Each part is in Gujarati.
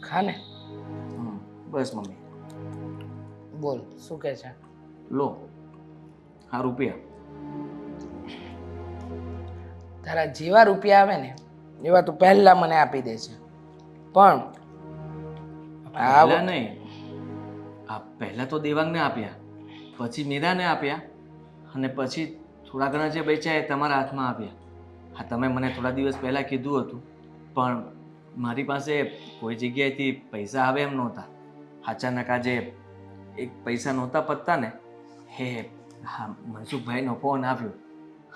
ખા ને. બસ મમ્મી. બોલ શું કહે છે? લો આ રૂપિયા. તારા જેવા રૂપિયા આવે ને એવા તું પહેલા મને આપી દે છે, પણ પહેલા નહીં, આ પહેલા તો દેવાંગને આપ્યા, પછી મીરાને આપ્યા, અને પછી થોડા ઘણા જે બચ્યા એ તમારા હાથમાં આપ્યા. હા, તમે મને થોડા દિવસ પહેલાં કીધું હતું, પણ મારી પાસે કોઈ જગ્યાએથી પૈસા આવે એમ નહોતા. અચાનક આજે એક પૈસા નહોતા પતતા ને, હે હા, મનસુખભાઈનો ફોન આવ્યો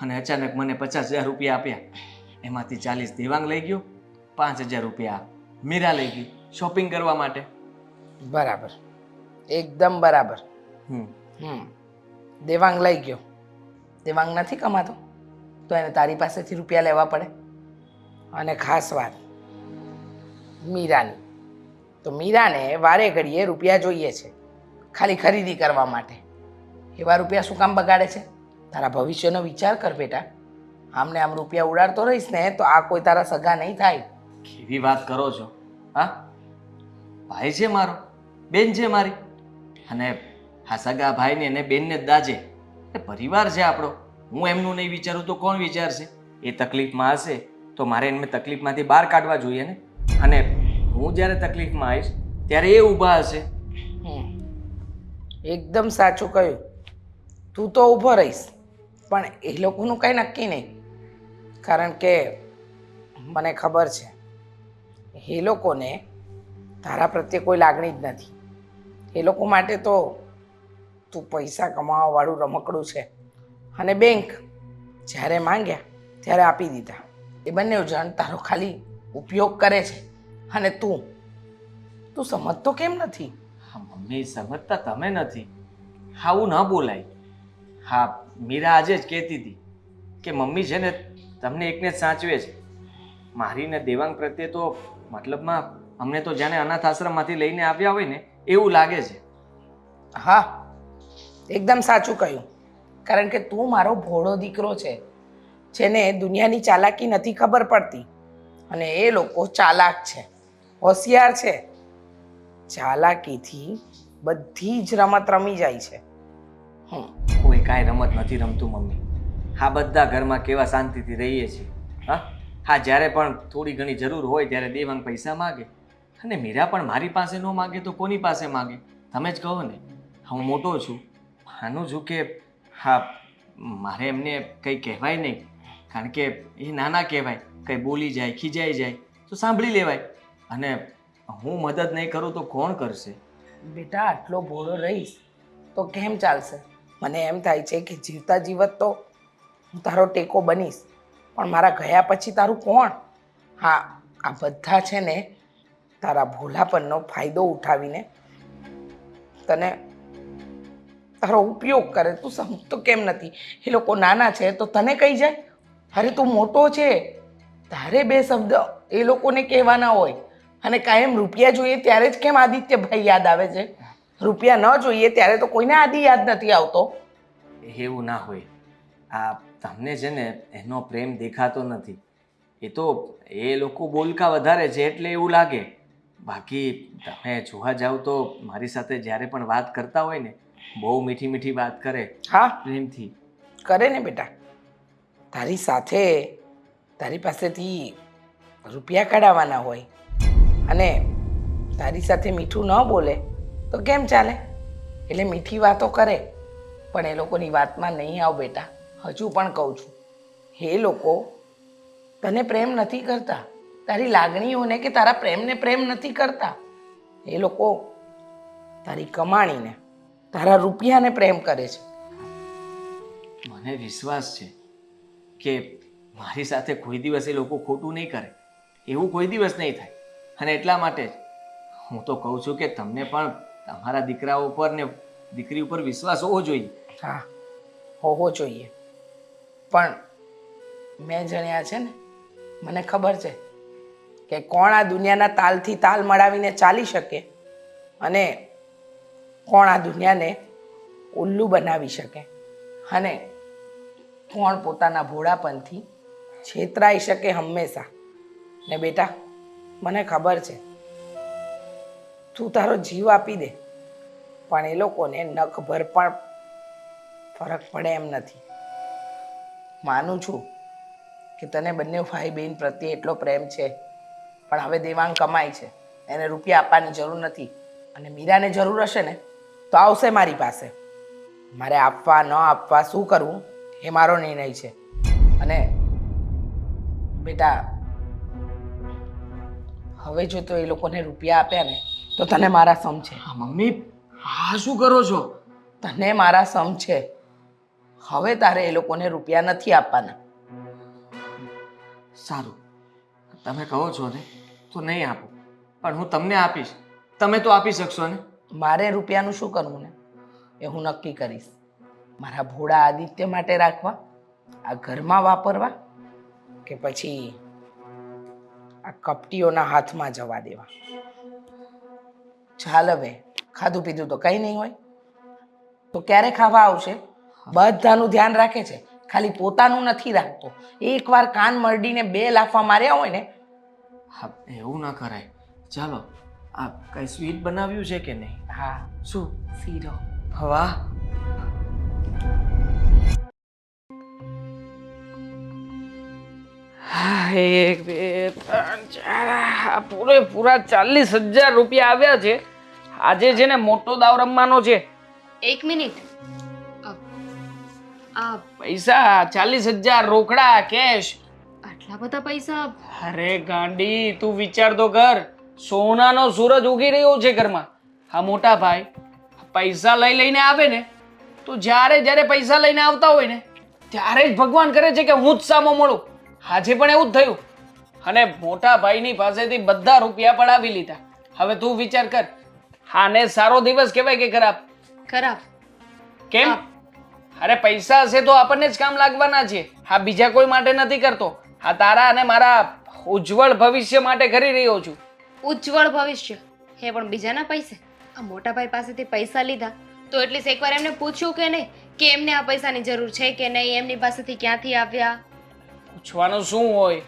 અને અચાનક મને 50,000 રૂપિયા આપ્યા. એમાંથી 40 દેવાંગ લઈ ગયો, 5,000 રૂપિયા મીરા લઈ ગઈ શોપિંગ કરવા માટે. બરાબર, એકદમ બરાબર. દેવાંગ લઈ ગયો. દેવાંગ નથી કમાતો તો એને તારી પાસેથી રૂપિયા લેવા પડે. અને ખાસ વાત મીરાની, તો મીરાને વારે ઘડીએ રૂપિયા જોઈએ છે ખાલી ખરીદી કરવા માટે. એવા રૂપિયા શું કામ બગાડે છે? તારા ભવિષ્યનો વિચાર કર બેટા. આમને આમ રૂપિયા ઉડાડતો રહીશ ને તો આ કોઈ તારા સગા નહીં થાય. કેવી વાત કરો છો? હા, ભાઈ છે મારો, બેન છે મારી, અને આ સગા ભાઈને અને બેનને જ દાજે એ પરિવાર છે આપણો. હું એમનું નહીં વિચારું તો કોણ વિચારશે? એ તકલીફમાં હશે તો મારે એમને તકલીફમાંથી બહાર કાઢવા જોઈએ ને. અને હું જ્યારે તકલીફમાં આવીશ ત્યારે એ ઊભા હશે. એકદમ સાચું કહ્યું. તું તો ઊભો રહીશ પણ એ લોકોનું કંઈ નક્કી નહીં. કારણ કે મને ખબર છે એ લોકોને તારા પ્રત્યે કોઈ લાગણી જ નથી. એ લોકો માટે તો તું પૈસા કમાવાવાળું રમકડું છે, અને બેંક જ્યારે માંગ્યા ત્યારે આપી દીધા. એ બંને જણ તારો ખાલી ઉપયોગ કરે છે. અને તું સમજતો કેમ નથી? હા મમ્મી, સમજતા તમે નથી. આવું ન બોલાય. હા, મીરા આજે જ કહેતી હતી કે મમ્મી છે ને તમને એકને જ સાચવે છે. મારીને દેવાંગ પ્રત્યે તો મતલબમાં અમને તો જાણે અનાથ આશ્રમમાંથી લઈને આવ્યા હોય ને એવું લાગે છે. હા, એકદમ સાચું કહ્યું. કારણ કે તું મારો ભોળો દીકરો છે જેને દુનિયાની ચાલાકી નથી ખબર પડતી, અને એ લોકો ચાલાક છે, હોશિયાર છે. ચાલાકીથી બધી જ રમત રમી જાય છે. કોઈ કાંઈ રમત નથી રમતું મમ્મી. હા, બધા ઘરમાં કેવા શાંતિથી રહીએ છીએ. હા, જ્યારે પણ થોડી ઘણી જરૂર હોય ત્યારે દેવાંગ પૈસા માગે, અને મીરા પણ મારી પાસે ન માગે તો કોની પાસે માગે? તમે જ કહો ને. હું મોટો છું, માનું છું કે હા, મારે એમને કંઈ કહેવાય નહીં, કારણ કે એ નાના કહેવાય. કંઈ બોલી જાય, ખીજાઈ જાય તો સાંભળી લેવાય. અને હું મદદ નહીં કરું તો કોણ કરશે? બેટા, આટલો ભોળો રહીશ તો કેમ ચાલશે? મને એમ થાય છે કે જીવતા જીવત તો હું તારો ટેકો બનીશ, પણ મારા ગયા પછી તારું કોણ? હા, આ બધા છે ને તારા ભોલાપનનો ફાયદો ઉઠાવીને તને તારો ઉપયોગ કરે. તું સમજતો કેમ નથી? એ લોકો નાના છે તો તને કહી જાય. અરે તું મોટો છે, તારે બે શબ્દ એ લોકોને કહેવાના હોય. અને કાયમ રૂપિયા જોઈએ ત્યારે જ કેમ આદિત્યભાઈ યાદ આવે છે? રૂપિયા ન જોઈએ ત્યારે તો કોઈને આદિ યાદ નથી આવતો. એવું ના હોય. આ તમને છે ને એનો પ્રેમ દેખાતો નથી. એ તો એ લોકો બોલકા વધારે છે એટલે એવું લાગે. બાકી તમે જોવા જાવ તો મારી સાથે જ્યારે પણ વાત કરતા હોય ને બહુ મીઠી મીઠી વાત કરે. હા, પ્રેમથી કરે ને બેટા. તારી સાથે તારી પાસેથી રૂપિયા કઢાવવાના હોય અને તારી સાથે મીઠું ન બોલે તો કેમ ચાલે? એટલે મીઠી વાતો કરે, પણ એ લોકોની વાતમાં નહીં આવ બેટા. હજુ પણ કહું છું, એ લોકો તને પ્રેમ નથી કરતા. તારી લાગણીઓને કે તારા પ્રેમને પ્રેમ નથી કરતા. એ લોકો તારી કમાણીને, તારા રૂપિયાને પ્રેમ કરે છે. મને વિશ્વાસ છે કે મારી સાથે કોઈ દિવસ એ લોકો ખોટું નહીં કરે. એવું કોઈ દિવસ નહીં થાય. અને એટલા માટે જ હું તો કહું છું કે તમને પણ તમારા દીકરા ઉપર ને દીકરી ઉપર વિશ્વાસ હોવો જોઈએ. હા, હોવો જોઈએ. પણ મેં જણ્યા છે ને, મને ખબર છે કે કોણ આ દુનિયાના તાલથી તાલ મળાવીને ચાલી શકે અને કોણ આ દુનિયાને ઉલ્લુ બનાવી શકે, અને કોણ પોતાના ભોળાપનથી છેતરાઈ શકે હંમેશા. ને બેટા, મને ખબર છે તું તારો જીવ આપી દે, પણ એ લોકોને નખભર પણ ફરક પડે એમ નથી. માનું છું કે તને બંને ભાઈ બહેન પ્રત્યે એટલો પ્રેમ છે, પણ હવે દેવાંગ કમાય છે, એને રૂપિયા આપવાની જરૂર નથી. અને મીરાને જરૂર હશે ને તો આવશે મારી પાસે. મારે આપવા ન આપવા શું કરવું એ મારો નિર્ણય છે. અને બેટા, હવે જો તો એ લોકોને રૂપિયા આપ્યા ને તો તને મારા સમ છે. હા મમ્મી, હા શું કરો છો? તને મારા સમ છે. હવે તારે એ લોકોને રૂપિયા નથી આપવાના. સારું, તમે કહો છો ને તો નહીં આપું, પણ હું તમને આપીશ. તમે તો આપી શકશો ને? મારે રૂપિયાનું શું કરવું ને એ હું નક્કી કરીશ. મારા ભોળા આદિત્ય માટે રાખવા, આ ઘરમાં વાપરવા, કે પછી આ કપટીઓના હાથમાં જવા દેવા. ચાલ હવે, ખાધું પીધું તો કંઈ નહીં હોય તો ક્યારે ખાવા આવશે? બધાનું ધ્યાન રાખે છે, ખાલી પોતાનું નથી રાખતો. એકવાર કાન મરડીને 2 લાફા માર્યા હોય ને. હા, એવું ના કરાય. ચાલો, આ કઈ સ્વીટ બનાવ્યું છે કે નહીં? હા, શું? શીરો. વાહ! એક બે ત્રણ ચાર, પૂરેપૂરા 40,000 રૂપિયા આવ્યા છે. આજે છે ને મોટો દાવ રમવાનો છે. એક મિનિટ. આ પૈસા 40,000 રોકડા કેશ. આટલા બધા પૈસા? અરે ગાંડી, તું વિચાર તો કર. સોનાનો સૂરજ ઉગી રહ્યો છે ઘરમાં. હા મોટા ભાઈ પૈસા લઈને આવે ને તો જ્યારે પૈસા લઈને આવતા હોય ને ત્યારે જ ભગવાન કરે છે કે હું જ સામો મળું. આજે પણ એવું જ થયું. અને મોટા ભાઈની પાસેથી બધા રૂપિયા પડાવી લીધા. હવે તું વિચાર કર, આને સારો દિવસ કહેવાય કે ખરાબ? ખરાબ. કેમ? અરે પૈસા હશે તો આપણને જ કામ લાગવાના છે. હા, બીજા કોઈ માટે નથી કરતો. હા, તારા અને મારા ઉજ્જવળ ભવિષ્ય માટે કરી રહ્યો છું. ઉજ્જવળ ભવિષ્ય હે પણ બીજાના પૈસે? આ મોટા ભાઈ પાસેથી પૈસા લીધા તો એટલીસ્ટ એકવાર એમને પૂછ્યું કે નહીં કે એમને આ પૈસાની જરૂર છે કે નહીં, એમની પાસેથી ક્યાંથી આવ્યા? પૂછવાનું શું હોય?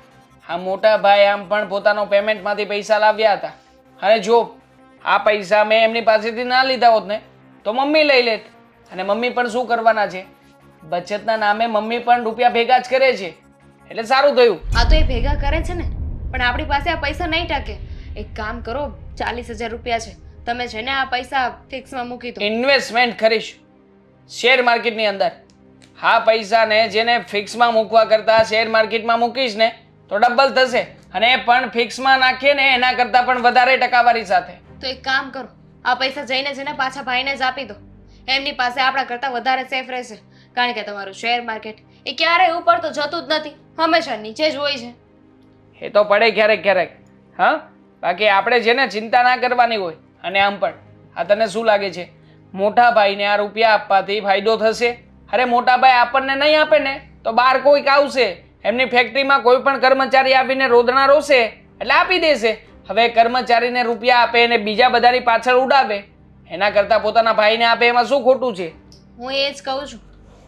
હા, મોટા ભાઈ આમ પણ પોતાનો પેમેન્ટમાંથી પૈસા લાવ્યા હતા. અને જો આ પૈસા મેં એમની પાસેથી ના લીધા હોત ને તો મમ્મી લઈ લેત. અને મમ્મી પણ શું કરવાના છે? બચતના નામે મમ્મી પણ રૂપિયા ભેગા જ કરે છે. એટલે સારું થયું. આ તો એ ભેગા કરે છે ને, પણ આપણી પાસે આ પૈસા નહીં ટકે. એક કામ કરો, 40,000 રૂપિયા છે, તમે છે ને આ પૈસા ફિક્સમાં મૂકી દો. ઇન્વેસ્ટમેન્ટ કરીશ શેર માર્કેટની અંદર. હા, પૈસાને જેને ફિક્સમાં મૂકવા કરતાં શેર માર્કેટમાં મૂકીશ ને તો ડબલ થશે. અને એ પણ ફિક્સમાં નાખીએ ને એના કરતાં પણ વધારે ટકાવારી સાથે. તો એક કામ કરો, આ પૈસા જઈને પાછા ભાઈને જ આપી દો. એમની પાસે આપણા કરતાં વધારે સેફ રહેશે. કારણ કે તમારું શેર માર્કેટ એ ક્યારેય ઉપર તો જતું જ નથી, હંમેશા નીચે જ હોય છે. એ તો પડે ક્યારેક ક્યારેક. હા, બાકી આપણે છે ને ચિંતા ના કરવાની હોય. અને આમ પણ આ તને શું લાગે છે મોટા ભાઈને આ રૂપિયા આપવાથી ફાયદો થશે? અરે મોટા ભાઈ આપણને નહીં આપે ને તો બહાર કોઈક આવશે, એમની ફેક્ટરીમાં કોઈ પણ કર્મચારી આવીને રોદણા રોશે એટલે આપી દેશે. હવે કર્મચારીને રૂપિયા આપે અને બીજા બધાની પાછળ ઉડાવે એના કરતાં પોતાના ભાઈને આપે એમાં શું ખોટું છે? હું એ જ કહું છું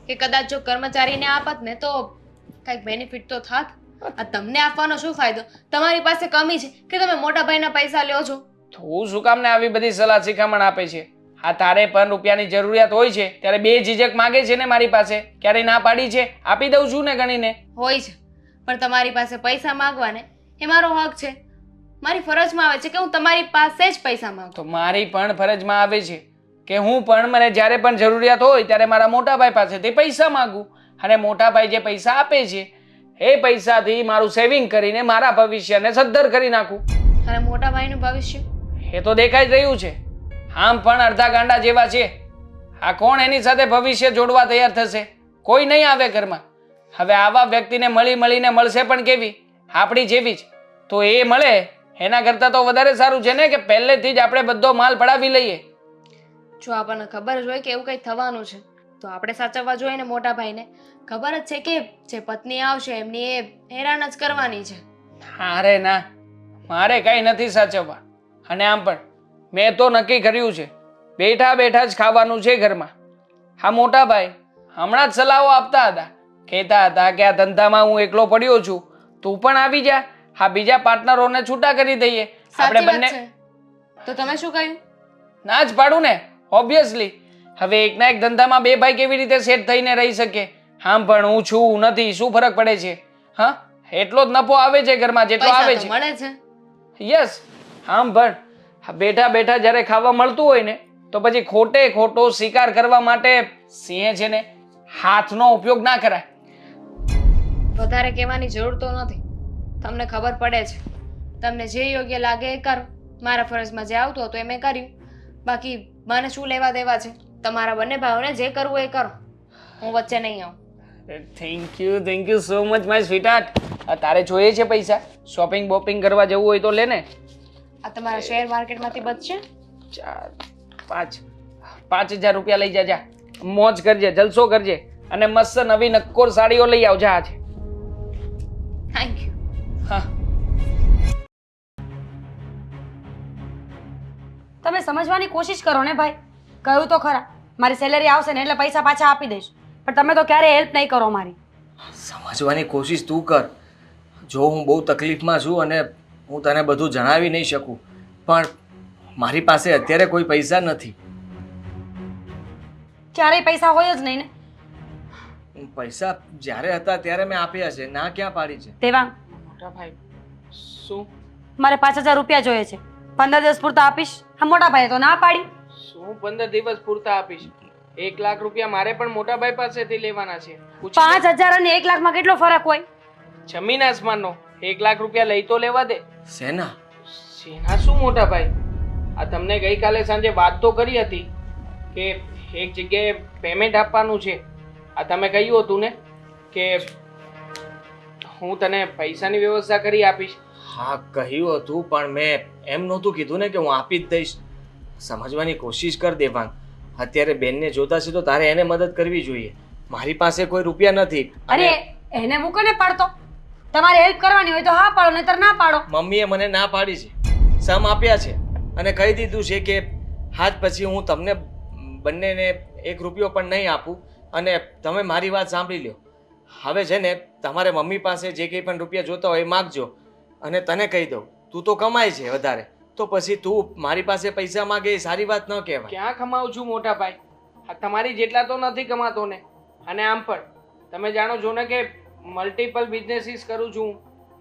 કે કદાચ જો કર્મચારીને આપત ને તો કંઈક બેનિફિટ તો થાત. આ તમને આપવાનો શું ફાયદો? તમારી પાસે કમી છે કે તમે મોટા ભાઈના પૈસા લ્યો છો. તું શું કામને આવી બધી સલાહ શિખામણ આપે છે? હા, તારે પણ રૂપિયાની જરૂરિયાત હોય છે ત્યારે બે ઝીઝક માગે છે ને મારી પાસે. ક્યારેય ના પાડી છે? આપી દઉં છું ને ગણીને. હોય છે, પણ તમારી પાસે પૈસા માંગવાને એ મારો હક છે. મારી ફરજમાં આવે છે કે હું તમારી પાસે જ પૈસા માંગુ. તો મારી પણ ફરજમાં આવે છે કે હું પણ મને જ્યારે પણ જરૂરિયાત હોય ત્યારે મારા મોટા ભાઈ પાસેથી પૈસા માંગુ. અને મોટા ભાઈ જે પૈસા આપે છે એ પૈસાથી મારું સેવિંગ કરીને મારા ભવિષ્યને સદ્ધર કરી નાખું. અને મોટા ભાઈનું ભવિષ્ય એ તો દેખાઈ જ રહ્યું છે. આમ પણ અડધા ગાંડા જેવા છે. આ કોણ એની સાથે ભવિષ્ય જોડવા તૈયાર થશે? કોઈ નહીં આવે ઘરમાં. હવે આવા વ્યક્તિને મળીને મળશે પણ કેવી? આપણી જેવી જ. તો એ મળે એના કરતાં તો વધારે સારું છે ને કે પહેલેથી જ આપણે બધો માલ પડાવી લઈએ. જો આપણને ખબર જ હોય કે એવું કંઈ થવાનું છે તો આપણે સાચવવા જોઈએ ને મોટા ભાઈને. ખબર જ છે કે જે પત્ની આવશે એમની એ હેરાન જ કરવાની છે. અરે ના, મારે કાંઈ નથી સાચવવા. અને આમ પણ મેં તો નક્કી કર્યું છે બેઠા બેઠા જ ખાવાનું છે ઘરમાં. હા મોટા ભાઈ હમણાં જ સલાહો આપતા હતા, કહેતા હતા કે આ ધંધામાં હું એકલો પડ્યો છું, તું પણ આવી જા. હા, બીજા પાર્ટનરોને છૂટા કરી દઈએ આપણે સાચી વાત બંને. છે. તો તમે શું કહ્યું? ના જ પાડું ને, ઓબ્વિયસલી. હવે એકના એક ધંધામાં બે ભાઈ કેવી રીતે સેટ થઈને રહી શકે? આમ પણ હું છું નથી શું ફરક પડે છે? હા, એટલો જ નફો આવે છે ઘરમાં જેટલો પૈસા આવે તો છે. મળે છે. યસ, આમ પણ બેઠા બેઠા જ્યારે ખાવા મળતું હોય ને તો પછી ખોટે ખોટો શિકાર કરવા માટે સિંહે છે ને હાથનો ઉપયોગ ના કરાય. વધારે કહેવાની જરૂર તો નથી. તમને ખબર પડે છે. તમને જે યોગ્ય લાગે એ કરો. મારા ફરજમાં જે આવતું હતું એ મેં કર્યું. બાકી મને શું લેવા દેવા છે? તમારા બંને ભાઈઓને જે કરવું એ કરો. હું વચ્ચે નહીં આવું. Thank you so much my sweetheart. તારે જોઈએ છે પૈસા? શોપિંગ બોપિંગ કરવા જવું હોય તો લે ને. આ તમારા શેર માર્કેટમાંથી બચશે? 5,000 રૂપિયા લઈ જા. મોજ કરજે, જલસો કરજે અને મસ્ત નવી નક્કોર સાડીઓ લઈ આવજે આજે. Thank you. હા, તમે સમજવાની કોશિશ કરો ને ભાઈ. કહ્યું તો ખરા મારી સેલેરી આવશે ને એટલે પૈસા પાછા આપી દઈશ, પણ તમે તો ક્યારેય હેલ્પ નહીં કરો મારી. સમજવાની કોશિશ તું કર. જો હું બહુ તકલીફમાં છું અને હું તને બધું જણાવી નહીં શકું, પણ મારી પાસે અત્યારે કોઈ પૈસા નથી. ક્યારેય પૈસા હોય જ નહીં ને. પૈસા જ્યારે હતા ત્યારે મેં આપ્યા છે, ના ક્યાં પાડી છે? દેવાંગ, મોટા ભાઈ શું મારે 5,000 રૂપિયા જોઈએ છે. 15 દિવસ પૂરતા આપીશ? હા, મોટા ભાઈએ તો ના પાડી. શું 15 દિવસ પૂરતા આપીશ? 1 લાખ રૂપિયા મારે પણ મોટા ભાઈ પાસેથી લેવાના છે. પૂછી લે. 5,000 અને 1 લાખમાં કેટલો ફરક હોય? જમીન આસમાનનો. 1 લાખ રૂપિયા લઈ તો લેવા દે. સેના? સેના શું મોટા ભાઈ? આ તમને ગઈકાલે સાંજે વાત તો કરી હતી કે એક જગ્યાએ પેમેન્ટ આપવાનું છે. આ તમે કહ્યું હતું ને કે હું તને પૈસાની વ્યવસ્થા કરી આપીશ. હા કહ્યું હતું, પણ મેં એમ નહોતું કીધું ને કે હું આપી જ દઈશ. સમજવાની કોશિશ કર દેવાંગ. અત્યારે બેનને જોતા છે તો તારે એને મદદ કરવી જોઈએ. મારી પાસે કોઈ રૂપિયા નથી. અરે એને મૂકો ને પાડતો. તમારે હેલ્પ કરવાની હોય તો હા પાડો, નહીતર ના પાડો. મમ્મીએ મને ના પાડી છે, સમ આપ્યા છે અને કહી દીધું છે કે હાથ પછી હું તમને બંનેને 1 રૂપિયો પણ નહીં આપું અને તમે મારી વાત સાંભળી લો. હવે છે ને તમારે મમ્મી પાસે જે કંઈ પણ રૂપિયા જોતા હોય એ માગજો. અને તને કહી દઉં, તું તો કમાય છે વધારે, તો પછી તું મારી પાસે પૈસા માગે એ સારી વાત ન કહેવાય. ક્યાં કમાઉં છું મોટા ભાઈ? આ તમારી જેટલા તો નથી કમાતો ને. અને આમ પણ તમે જાણો છો ને કે મલ્ટિપલ બિઝનેસીસ કરું છું,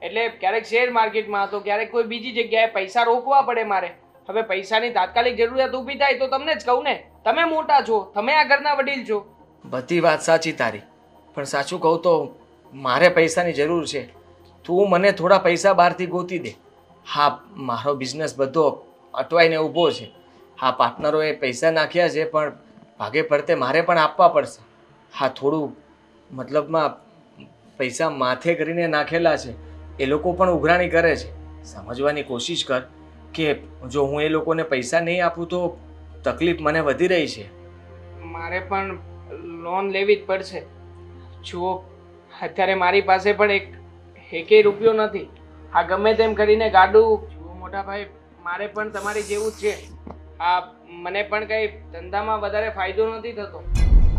એટલે ક્યારેક શેર માર્કેટમાં હતો, ક્યારેક કોઈ બીજી જગ્યાએ પૈસા રોકવા પડે મારે. હવે પૈસાની તાત્કાલિક જરૂરિયાત ઊભી થાય તો તમને જ કહું ને, તમે મોટા છો, તમે આ ઘરના વડીલ છો. બધી વાત સાચી તારી, પણ સાચું કહું તો મારે પૈસાની જરૂર છે. તું મને થોડા પૈસા બહારથી ગોતી દે. હા, મારો બિઝનેસ બધો અટવાઈને ઊભો છે. હા, પાર્ટનરોએ પૈસા નાખ્યા છે, પણ ભાગે પડતે મારે પણ આપવા પડશે. હા, થોડું મતલબમાં પૈસા માથે કરીને નાખેલા છે, એ લોકો પણ ઉઘરાણી કરે છે. સમજવાની કોશિશ કર કે જો હું એ લોકોને પૈસા નહીં આપું તો તકલીફ મને વધી રહી છે. મારે પણ લોન લેવી જ પડશે. જુઓ, અત્યારે મારી પાસે પણ એકેય રૂપિયો નથી. આ ગમે તેમ કરીને ગાડું. જુઓ મોટા ભાઈ, મારે પણ તમારી જેવું જ છે. આ મને પણ કંઈ ધંધામાં વધારે ફાયદો નથી થતો.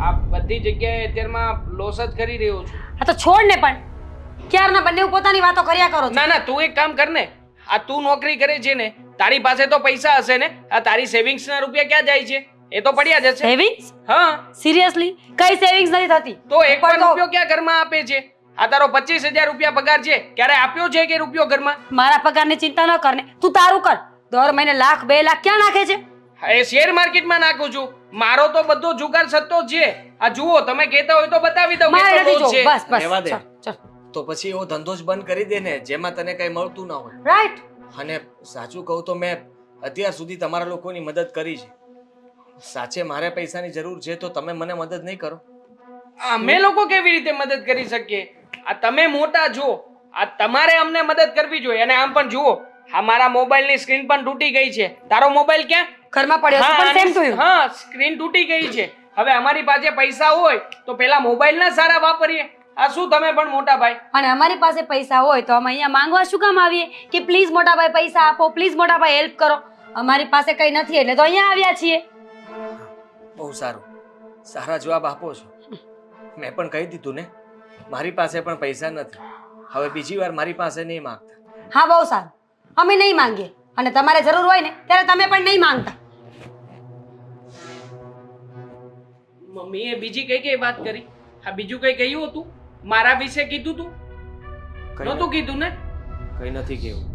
આ બધી જગ્યાએ અત્યારમાં લોસ જ કરી રહ્યો છું. હા તો છોડ ને, પણ ક્યારના બંને પોતાની વાતો કર્યા કરો છો. ના ના, તું એક કામ કર ને. આ તું નોકરી કરે છે ને, તારી પાસે તો પૈસા હશે ને. આ તારી સેવિંગ્સ ના રૂપિયા ક્યાં જાય છે? એ તો પડ્યા જ હશે. સેવિંગ્સ? હા. સિરિયસલી કઈ સેવિંગ્સ નથી થતી. તો એક પણ પણ તો રૂપિયો ક્યાં ઘરમાં આપે છે? આ તારો 25,000 રૂપિયા પગાર છે, ક્યારે આપ્યો છે કે રૂપિયો ઘરમાં? મારા પગારની ચિંતા ન કર ને, તું તારું કર. દર મહિને લાખ 2 લાખ ક્યાં નાખે છે? હા, એ શેર માર્કેટમાં નાખું છું. મારો તો બધો જુગાર સત્તો જ છે. આ જુઓ, તમે કહેતા હોય તો બતાવી દઉં મારે કેટલો નથી લોસ જોવું. છે. બસ બસ રહેવા દે. ચલ ચલ. તો પછી એવો ધંધો જ બંધ કરી દે ને જેમાં તને કંઈ મળતું ના હોય. રાઈટ. અને સાચું કહું તો મેં અત્યાર સુધી તમારા લોકોની મદદ કરી છે. સાચે મારે પૈસાની જરૂર છે તો તમે મને મદદ નહીં કરો? અમે લોકો કેવી રીતે મદદ કરી શકીએ? આ તમે મોટા છો, આ તમારે અમને મદદ કરવી જોઈએ. અને આમ પણ જુઓ, આ મારા મોબાઈલની સ્ક્રીન પણ તૂટી ગઈ છે. તારો મોબાઈલ ક્યાં? ઘરમાં પડ્યો છે, પણ સેમ ટુ યુ. હા, સ્ક્રીન તૂટી ગઈ છે. હવે અમારી પાસે પૈસા હોય તો પેલા મોબાઈલ ના સારા વાપરીએ. આ શું તમે પણ મોટા ભાઈ? અને અમારી પાસે પૈસા હોય તો અમે અહીંયા માંગવા શું કામ આવીએ કે પ્લીઝ મોટા ભાઈ પૈસા આપો, પ્લીઝ મોટા ભાઈ હેલ્પ કરો? અમારી પાસે કઈ નથી એટલે તો અહીંયા આવ્યા છીએ. બહુ સારું, સારા જવાબ આપો છો. મેં પણ કહી દીધું ને, મારી પાસે પણ પૈસા નથી. હવે બીજી વાર મારી પાસે નહીં માંગતા. હા બહુ સારું, અમે નહીં માંગીએ. અને તમારે જરૂર હોય ને ત્યારે તમે પણ નહીં માંગતા. મમ્મીએ બીજી કઈ કઈ વાત કરી? હા, બીજું કઈ કહ્યું હતું? મારા વિશે કીધું તું? કઈ નહોતું કીધું ને? કઈ નથી કેવું.